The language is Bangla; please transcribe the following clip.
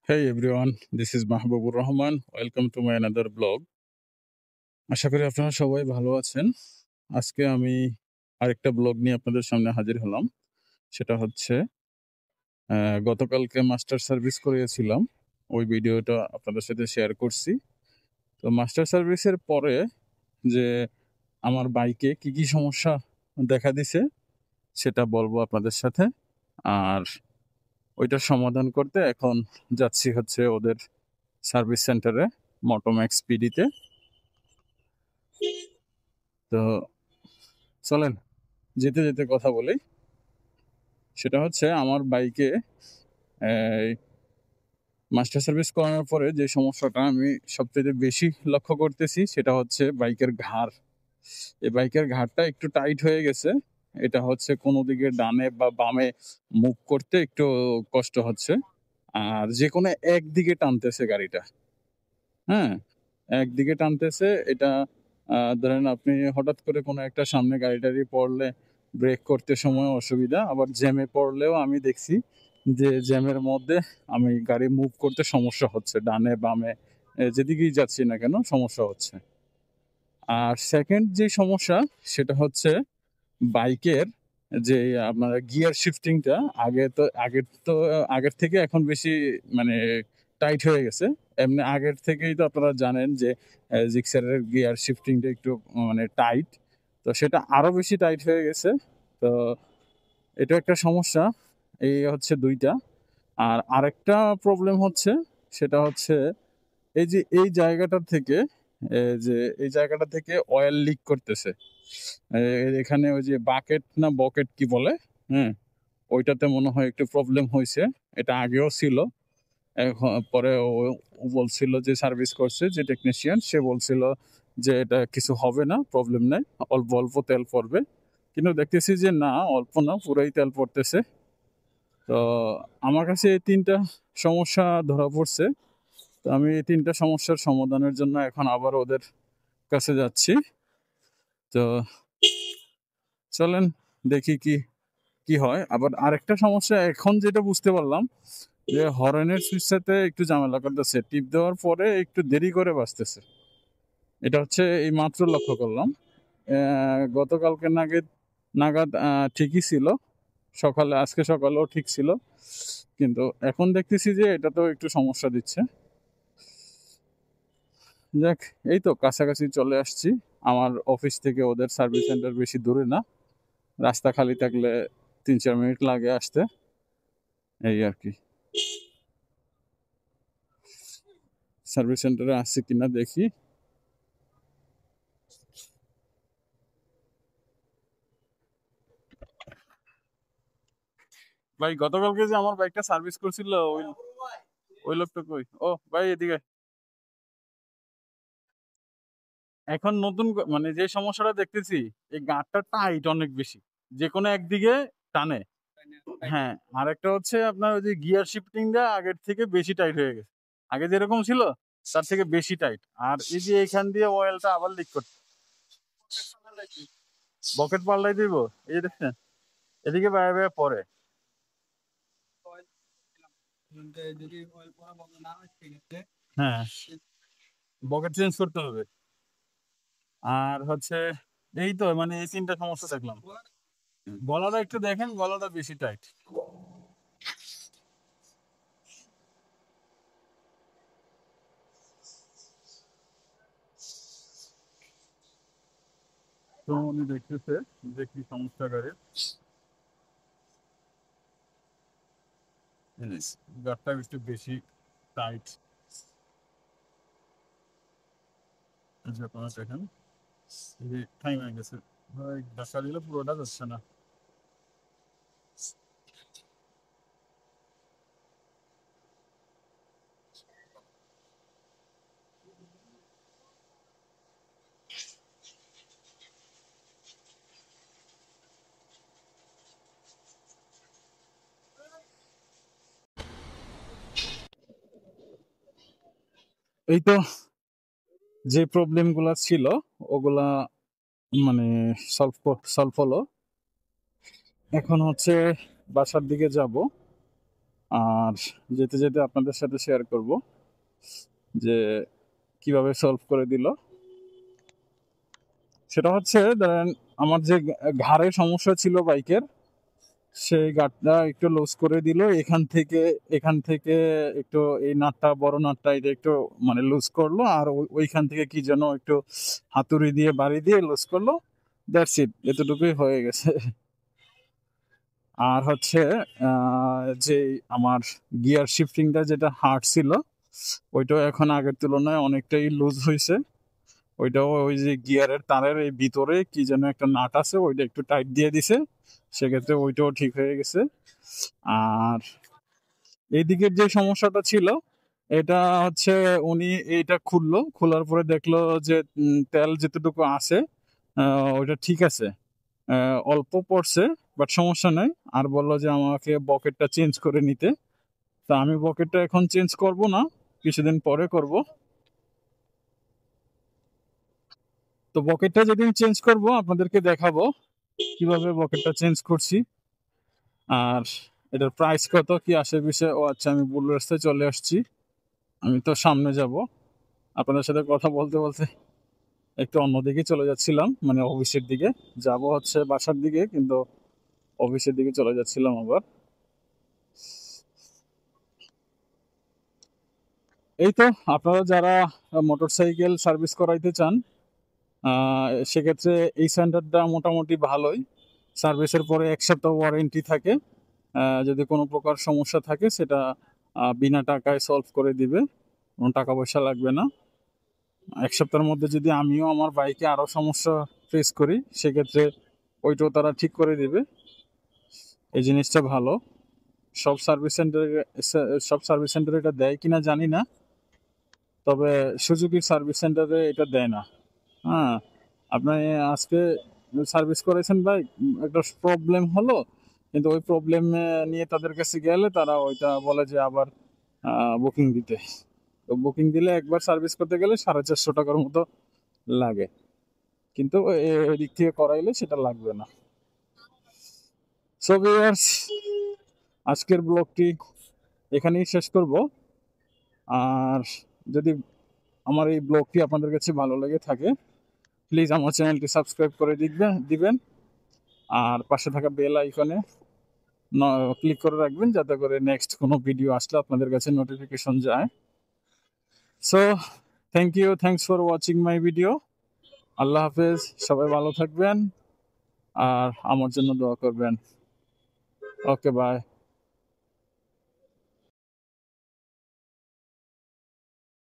Hey everyone, this is Mahbubur Rahman. Welcome to my another blog. আশা করি আপনারা সবাই ভালো আছেন। আজকে আমি আরেকটা ব্লগ নিয়ে আপনাদের সামনে হাজির হলাম। সেটা হচ্ছে গতকালকে মাস্টার সার্ভিস করিয়েছিলাম। ওই ভিডিওটা আপনাদের সাথে শেয়ার করছি। তো মাস্টার সার্ভিসের পরে যে আমার বাইকে কি সমস্যা দেখা দিছে সেটা বলবো আপনাদের সাথে। আর ওইটার সমাধান করতে এখন যাচ্ছি হচ্ছে ওদের সার্ভিস সেন্টারে মোটোম্যাক্স পিডিতে। তো চলেন যেতে যেতে কথা বলি। সেটা হচ্ছে আমার বাইকে মাস্টার সার্ভিস করানোর পরে যে সমস্যাটা আমি সবচেয়ে বেশি লক্ষ্য করতেছি সেটা হচ্ছে বাইকের ঘাড়। এই বাইকের ঘাড়টা একটু টাইট হয়ে গেছে। এটা হচ্ছে কোনো দিকে ডানে বা বামে মুভ করতে একটু কষ্ট হচ্ছে। আর যে কোনো একদিকে টানতেছে গাড়িটা। হ্যাঁ, একদিকে টানতেছে। এটা ধরেন আপনি হঠাৎ করে কোনো একটা সামনে গাড়ি টাড়ি পড়লে ব্রেক করতে সময় অসুবিধা, আবার জ্যামে পড়লেও আমি দেখছি যে জ্যামের মধ্যে আমি গাড়ি মুভ করতে সমস্যা হচ্ছে, ডানে বামে যেদিকেই যাচ্ছি না কেন সমস্যা হচ্ছে। আর সেকেন্ড যে সমস্যা সেটা হচ্ছে বাইকের যে আপনার গিয়ার শিফটিংটা আগের থেকে এখন বেশি মানে টাইট হয়ে গেছে। এমনি আগের থেকেই তো আপনারা জানেন যে জিক্সারের গিয়ার শিফটিংটা একটু মানে টাইট। তো সেটা আরো বেশি টাইট হয়ে গেছে। তো এটা একটা সমস্যা। এই হচ্ছে ২ টা। আর আরেকটা প্রবলেম হচ্ছে সেটা হচ্ছে এই জায়গাটা থেকে যে এই জায়গাটা থেকে অয়েল লিক করতেছে। এখানে ওই যে বাকেট না বকেট কি বলে, হ্যাঁ, ওইটাতে মনে হয় একটু প্রবলেম হয়েছে। এটা আগেও ছিল। এখন পরে ও বলছিল যে সার্ভিস করছে যে টেকনিশিয়ান, সে বলছিল যে এটা কিছু হবে না, প্রবলেম নাই, অল্প অল্প তেল পড়বে। কিন্তু দেখতেছি যে না, অল্প না, পুরাই তেল পড়তেছে। তো আমার কাছে এই ৩টা সমস্যা ধরা পড়ছে। তো আমি এই ৩টা সমস্যার সমাধানের জন্য এখন আবার ওদের কাছে যাচ্ছি। তো চলেন দেখি কি কি হয়। আবার আরেকটা সমস্যা এখন যেটা বুঝতে পারলাম যে হর্নের সুইচটাতে একটু ঝামেলা করতেছে, টিপ দেওয়ার পরে একটু দেরি করে বাজতেছে। এটা হচ্ছে এই মাত্র লক্ষ্য করলাম। গতকালকে নাগাদ ঠিকই ছিল, আজকে সকালেও ঠিক ছিল, কিন্তু এখন দেখতেছি যে এটা তো একটু সমস্যা দিচ্ছে। যাক, এই তো কাছাকাছি চলে আসছি। আমার অফিস থেকে ওদের সার্ভিস সেন্টার বেশি দূরে না, রাস্তা খালি থাকলে ৩-৪ মিনিট লাগে আসতে, এই আর কি। সার্ভিস সেন্টারে আসছে কিনা দেখি। ভাই গতকালকে যে আমার বাইকটা সার্ভিস করছিল ওই ওই লোকটা কই? ও ভাই এদিকে। এখন নতুন মানে যে সমস্যাটা দেখতেছি, এই গাঁটটা টাইট অনেক বেশি, যে কোনো একদিকে টানে। হ্যাঁ, আর একটা হচ্ছে আপনার ওই যে গিয়ার শিফটিংটা আগের থেকে বেশি টাইট হয়ে গেছে। আগে যেরকম ছিল তার থেকে বেশি টাইট। আর এই যে এখান দিয়ে অয়েলটা আবার লিক করছে। বকেট পাল্টাই দিব, এই যে দেখছেন এদিকে বাইরে বাইরে পরে। হ্যাঁ, বকেট চেঞ্জ করতে হবে। আর হচ্ছে এই তো মানে এই ৩টা সমস্যা দেখলাম। গলাটা একটু দেখেন, গলাটা বেশি টাইট। তো উনি দেখতেছে যে কি সমস্যা গাড়ির। গাড়টা একটু বেশি টাইট। যে আপনারা দেখেন এই যে টাইম হয়ে গেছে, ভাই ধাক্কা দিলে পুরোটা যাচ্ছে না। এই তো যে প্রবলেম গুলা ছিল ওগুলা মানে সলভ হলো। এখন হচ্ছে বাসার দিকে যাব। আর যেতে যেতে আপনাদের সাথে শেয়ার করব যে কিভাবে সলভ করে দিল। সেটা হচ্ছে ধরেন আমার যে ঘাড়ে সমস্যা ছিল বাইকের, সেই গার্ডটা একটু লুজ করে দিল। এখান থেকে একটু এই নাটটা, বড় নাটটা এটা একটু মানে লুজ করলো, আর ওইখান থেকে কি যেন একটু হাতুড়ি দিয়ে বাড়ি দিয়ে লুজ করলো। দ্যাটস ইট, এতটুকুই হয়ে গেছে। আর হচ্ছে যে আমার গিয়ার শিফটিংটা যেটা হার্ড ছিল, ওইটাও এখন আগের তুলনায় অনেকটাই লুজ হয়েছে। ওইটাও ওই যে গিয়ারের তারের এই ভিতরে কি যেন একটা নাট আছে, ওইটা একটু টাইট দিয়ে দিছে, সেক্ষেত্রে ওইটাও ঠিক হয়ে গেছে। আর এইদিকের যে সমস্যাটা ছিল, এটা হচ্ছে উনি এইটা খুললো, খোলার পরে দেখলো যে তেল যেতটুকু আছে ওইটা ঠিক আছে, অল্প পড়ছে, বাট সমস্যা নাই। আর বললো যে আমাকে বকেটটা চেঞ্জ করে নিতে। তা আমি বকেটটা এখন চেঞ্জ করব না, কিছুদিন পরে করব। তো বকেটটা যেদিন চেঞ্জ করব আপনাদেরকে দেখাবো কিভাবে বকেটটা চেঞ্জ করছি, আর এটার প্রাইস কত কি আসে বিষয়ে। ও আচ্ছা, আমি ভুল রাস্তায় চলে আসছি, আমি তো সামনে যাব। আপনাদের সাথে কথা বলতে বলতে একটু অন্যদিকে চলে যাচ্ছিলাম, মানে অফিসের দিকে যাব, হচ্ছে বাসার দিকে, কিন্তু অফিসের দিকে চলে যাচ্ছিলাম আবার। এই তো, আপনারা যারা মোটরসাইকেল সার্ভিস করাইতে চান, সেক্ষেত্রে এই সেন্টারটা মোটামুটি ভালোই। সার্ভিসের পরে 1 সপ্তাহ ওয়ারেন্টি থাকে। যদি কোনো প্রকার সমস্যা থাকে সেটা বিনা টাকায় সলভ করে দিবে, কোনো টাকা পয়সা লাগবে না। 1 সপ্তাহের মধ্যে যদি আমিও আমার বাইকে আরও সমস্যা ফেস করি, সেক্ষেত্রে ওইটাও তারা ঠিক করে দিবে। এই জিনিসটা ভালো। সব সার্ভিস সেন্টারে এটা দেয় কিনা জানি না, তবে সুজুকির সার্ভিস সেন্টারে এটা দেয় না। হ্যাঁ, আপনি আজকে সার্ভিস করেছেন বাইক, একটা প্রবলেম হলো, কিন্তু ওই প্রবলেম নিয়ে তাদের কাছে গেলে তারা ওইটা বলে যে আবার বুকিং দিতে। তো বুকিং দিলে একবার সার্ভিস করতে গেলে 450 টাকার মতো লাগে, কিন্তু ওই দিক থেকে করাইলে সেটা লাগবে না। সো ভিউয়ার্স, আজকের ব্লগটি এখানেই শেষ করব। আর যদি আমার এই ব্লগটি আপনাদের কাছে ভালো লেগে থাকে, প্লিজ আমার চ্যানেলটি সাবস্ক্রাইব করে দিবেন, আর পাশে থাকা বেল আইকনে ক্লিক করে রাখবেন, যাতে করে নেক্সট কোনো ভিডিও আসলে আপনাদের কাছে নোটিফিকেশন যায়। So thanks for watching my video. আল্লাহ হাফেজ, সবাই ভালো থাকবেন আর আমার জন্য দোয়া করবেন। Okay, by.